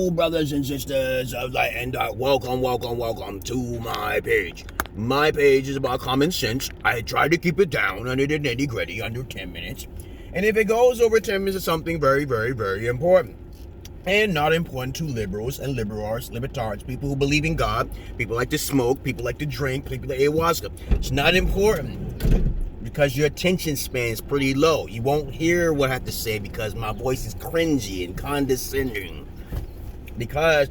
Hello, brothers and sisters of light, and welcome to my page. My page is about common sense. I try to keep it down under the nitty-gritty, under 10 minutes. And if it goes over 10 minutes, it's something very, very, very important. And not important to liberals and libertards, people who believe in God, people like to smoke, people like to drink, people like ayahuasca. It's not important because your attention span is pretty low. You won't hear what I have to say because my voice is cringy and condescending. Because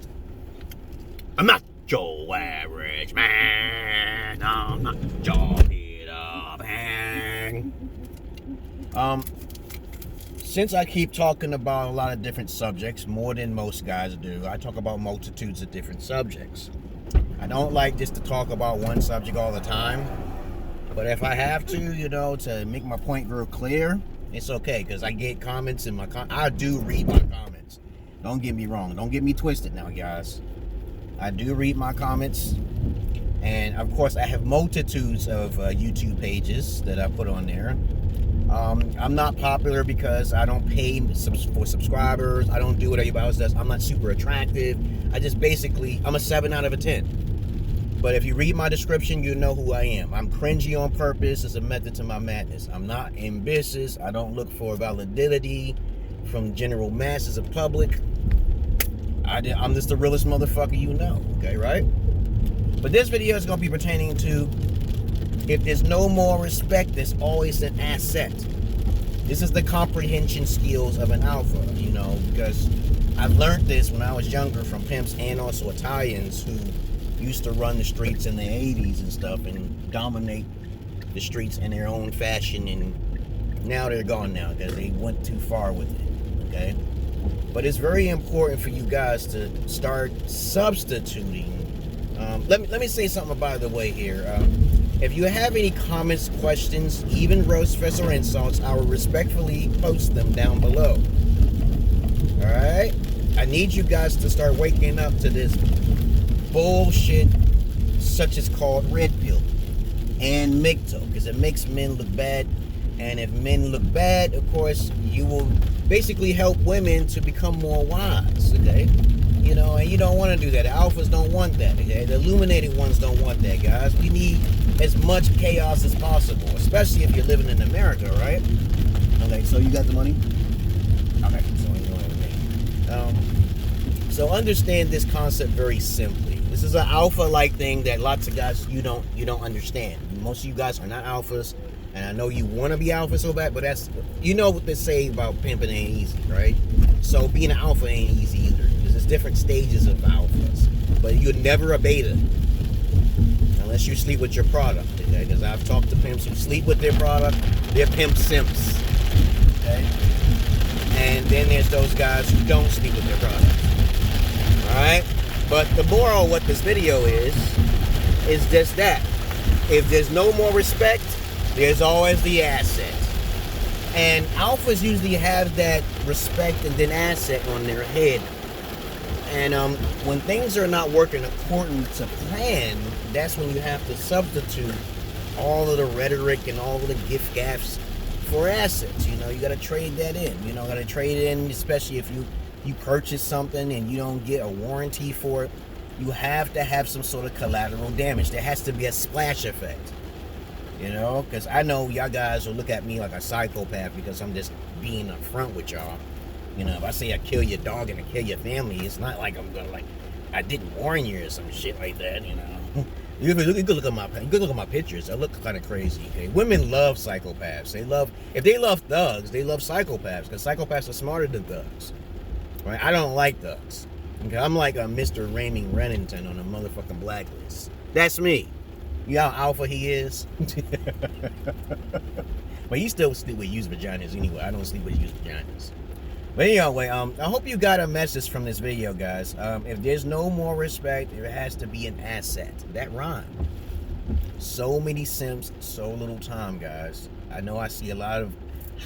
I'm not your average man. I'm not your Peter Pan. Since I keep talking about a lot of different subjects, more than most guys do, I talk about multitudes of different subjects. I don't like just to talk about one subject all the time, but if I have to, to make my point real clear, it's okay, because I get comments in I do read my comments. Don't get me wrong. Don't get me twisted now, guys. I do read my comments, and of course I have multitudes of YouTube pages that I put on there. I'm not popular because I don't pay for subscribers. I don't do what everybody else does. I'm not super attractive. I'm a 7 out of a 10. But if you read my description, you know who I am. I'm cringy on purpose. It's a method to my madness. I'm not ambitious. I don't look for validity from general masses of public. I'm just the realest motherfucker you know. Okay, right? But this video is going to be pertaining to, if there's no more respect, there's always an asset. This is the comprehension skills of an alpha, because I've learned this when I was younger from pimps and also Italians who used to run the streets in the 80s and stuff and dominate the streets in their own fashion, and now they're gone now because they went too far with it, okay? But it's very important for you guys to start substituting. Let me say something by the way here. If you have any comments, questions, even roast fests or insults, I will respectfully post them down below. Alright? I need you guys to start waking up to this bullshit such as called red pill and MGTOW, because it makes men look bad. And if men look bad, of course, you will basically help women to become more wise, okay? And you don't want to do that. The alphas don't want that, okay? The illuminated ones don't want that, guys. We need as much chaos as possible, especially if you're living in America, right? Okay, so you got the money? Okay, so you know everything. So understand this concept very simply. This is an alpha-like thing that lots of guys you don't understand. Most of you guys are not alphas, and I know you want to be alpha so bad, but that's, what they say about pimping ain't easy, right? So being an alpha ain't easy either. There's different stages of alphas, but you're never a beta unless you sleep with your product, okay? Because I've talked to pimps who sleep with their product. They're pimp simps, okay? And then there's those guys who don't sleep with their product, all right? But the moral of what this video is just that. If there's no more respect, there's always the asset. And alphas usually have that respect and then asset on their head. And when things are not working according to plan, that's when you have to substitute all of the rhetoric and all of the gift gaffs for assets. You got to trade that in. Got to trade it in, especially if you purchase something and you don't get a warranty for it. You have to have some sort of collateral damage. There has to be a splash effect. Because I know y'all guys will look at me like a psychopath because I'm just being upfront with y'all. If I say I kill your dog and I kill your family, it's not like I'm gonna I didn't warn you or some shit like that. You could look at my pictures. I look kind of crazy. Okay, women love psychopaths. If they love thugs, they love psychopaths because psychopaths are smarter than thugs. Right? I don't like thugs. Okay, I'm like a Mr. Raymond Rennington on a motherfucking blacklist. That's me. You know how alpha he is? But he still sleep with used vaginas anyway. I don't sleep with used vaginas. But anyway, I hope you got a message from this video, guys. If there's no more respect, there has to be an asset. That rhyme. So many simps, so little time, guys. I know I see a lot of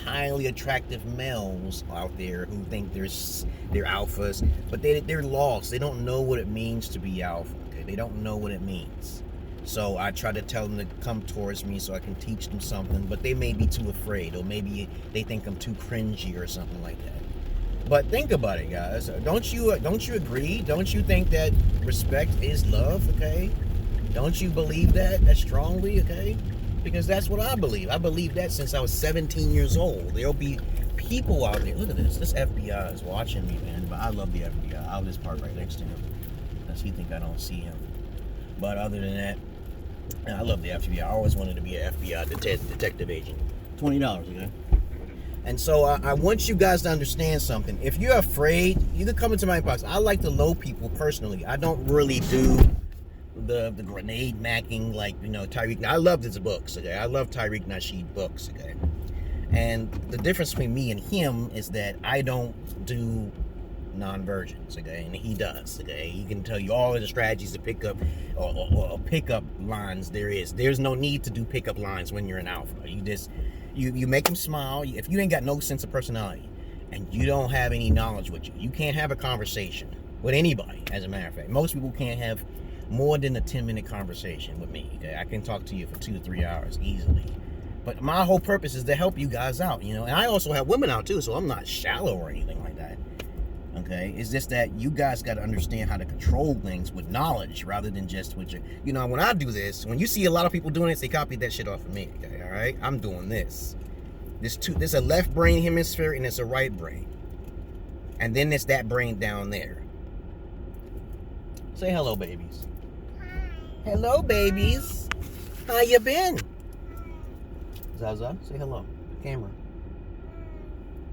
highly attractive males out there who think they're alphas, but they're lost. They don't know what it means to be alpha. Okay? They don't know what it means. So I try to tell them to come towards me so I can teach them something, but they may be too afraid, or maybe they think I'm too cringy or something like that. But think about it, guys. Don't you agree? Don't you think that respect is love? Okay. Don't you believe that strongly? Okay. Because that's what I believe. I believe that since I was 17 years old. There'll be people out there. Look at this. This FBI is watching me, man. But I love the FBI. I'll just park right next to him. Unless he think I don't see him. But other than that, I love the FBI. I always wanted to be an FBI detective agent. $20, okay? And so I want you guys to understand something. If you're afraid, you can come into my inbox. I like the low people personally. I don't really do the grenade macking like, you know, Tariq. I love his books, okay? I love Tariq Nasheed books, okay? And the difference between me and him is that I don't do non-virgins, okay? And he does, okay? He can tell you all of the strategies to pick up or pickup lines there is. There's no need to do pickup lines when you're an alpha. You just, you make them smile. If you ain't got no sense of personality and you don't have any knowledge with you, you can't have a conversation with anybody, as a matter of fact. Most people can't have more than a 10-minute conversation with me, okay? I can talk to you for 2 to 3 hours easily. But my whole purpose is to help you guys out, you know? And I also have women out too, so I'm not shallow or anything like that, okay? It's just that you guys got to understand how to control things with knowledge rather than just with your, you know, when I do this, when you see a lot of people doing this, they copy that shit off of me, okay, all right? I'm doing this. There's a left brain hemisphere and it's a right brain. And then there's that brain down there. Say hello, babies. Hello, babies. How you been? Zaza, say hello. Camera.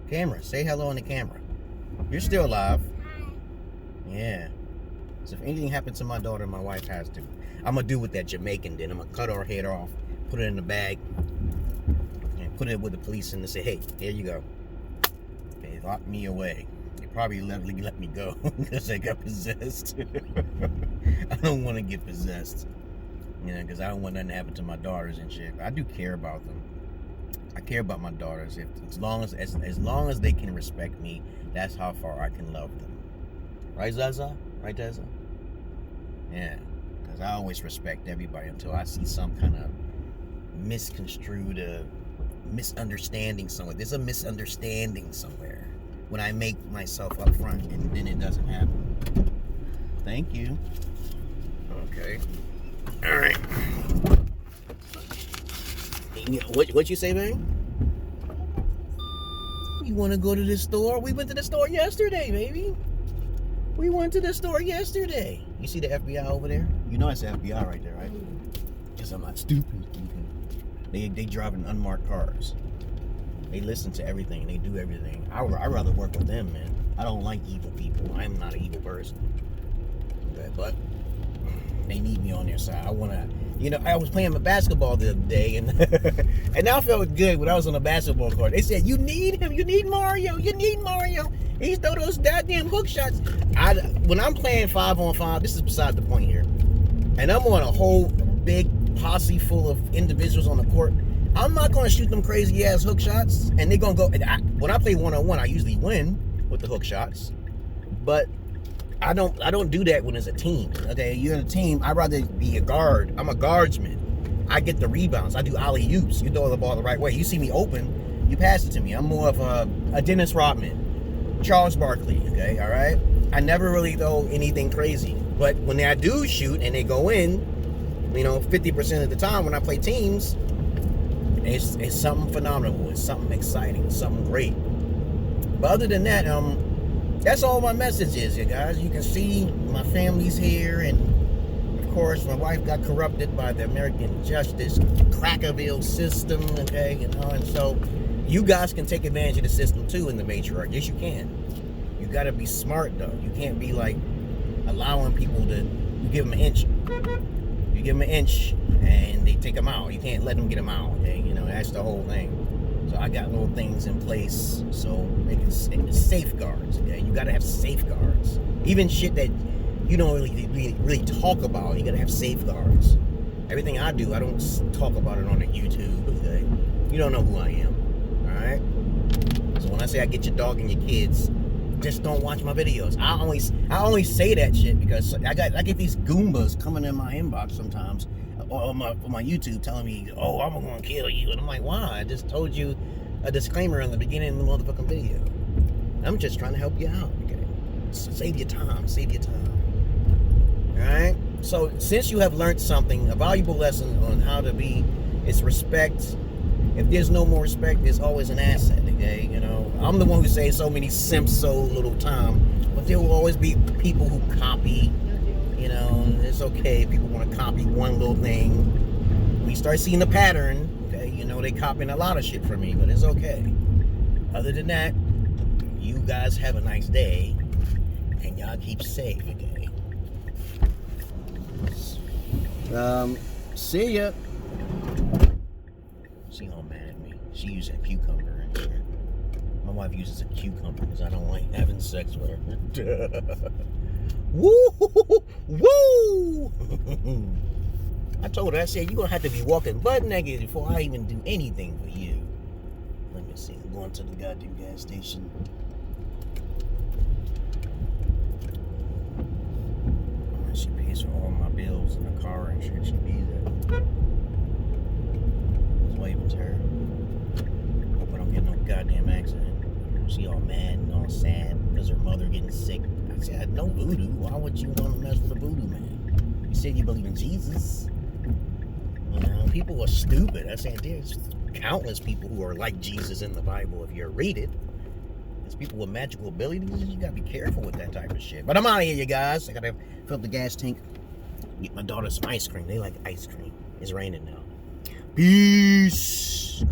Camera, say hello on the camera. You're still alive. Yeah. So if anything happens to my daughter, my wife has to. I'm going to do what that Jamaican did. I'm going to cut her head off, put it in a bag, and put it with the police and say, hey, here you go. They locked me away. They probably let me go because I got possessed. I don't want to get possessed. You know, because I don't want nothing to happen to my daughters and shit. I do care about them. I care about my daughters. As long as they can respect me, that's how far I can love them. Right, Zaza? Right, Zaza? Yeah. Because I always respect everybody until I see some kind of misconstrued misunderstanding somewhere. There's a misunderstanding somewhere when I make myself up front and then it doesn't happen. Thank you. Okay. All right. What you say, man? You want to go to the store? We went to the store yesterday, baby. We went to the store yesterday. You see the FBI over there? You know it's the FBI right there, right? Because I'm not stupid. They driving unmarked cars. They listen to everything. They do everything. I'd rather work with them, man. I don't like evil people. I'm not an evil person. Okay, but they need me on their side. I want to, you know, I was playing basketball the other day, and and I felt good when I was on the basketball court. They said, you need him. You need Mario. You need Mario. He throw those goddamn hook shots. When I'm playing 5-on-5, this is beside the point here, and I'm on a whole big posse full of individuals on the court, I'm not going to shoot them crazy ass hook shots, and they're going to go. When I play 1-on-1, I usually win with the hook shots, but I don't do that when it's a team. Okay, you're in a team. I'd rather be a guard. I'm a guardsman. I get the rebounds. I do alley-oops. You throw the ball the right way. You see me open, you pass it to me. I'm more of a Dennis Rodman, Charles Barkley. Okay, all right. I never really throw anything crazy, but when I do shoot and they go in, you know, 50% of the time when I play teams, it's something phenomenal. It's something exciting. It's something great. But other than that, that's all my message is, you guys. You can see my family's here, and of course, my wife got corrupted by the American justice Crackerville system, okay, you know, and so you guys can take advantage of the system too in the matriarch. Yes, you can. You got to be smart though. You can't be like allowing people to. You give them an inch. You give them an inch, and they take them out. You can't let them get them out. Okay, you know that's the whole thing. So I got little things in place so they can safeguards. Okay, you gotta have safeguards. Even shit that you don't really talk about, you gotta have safeguards. Everything I do, I don't talk about it on the YouTube. Okay, you don't know who I am. All right. So when I say I get your dog and your kids, just don't watch my videos. I only say that shit because I get these Goombas coming in my inbox sometimes. On my YouTube telling me, oh, I'm gonna kill you, and I'm like, why? I just told you a disclaimer in the beginning of the motherfucking video. I'm just trying to help you out, okay? So save your time, save your time. All right? So since you have learned something, a valuable lesson on how to be, it's respect. If there's no more respect, there's always an asset, okay? You know, I'm the one who says so many simps so little time, but there will always be people who copy. You know, it's okay. People want to copy one little thing. We start seeing the pattern, okay? You know, they copying a lot of shit from me, but it's okay. Other than that, you guys have a nice day, and y'all keep safe, okay? See ya. She all mad at me. She used a cucumber and shit. My wife uses a cucumber because I don't like having sex with her. Woo! Woo! I told her, I said, you're going to have to be walking butt naked before I even do anything for you. Let me see. I'm going to the goddamn gas station. She pays for all my bills in the car and shit. She be there. I was waving to her. Hope I don't get no goddamn accident. She all mad and all sad because her mother getting sick. I said, no voodoo. Why would you want to mess with a voodoo man? You said you believe in Jesus. You know, people are stupid. I said, there's countless people who are like Jesus in the Bible if you read it. There's people with magical abilities. You gotta be careful with that type of shit. But I'm out of here, you guys. I gotta fill up the gas tank. Get my daughter some ice cream. They like ice cream. It's raining now. Peace.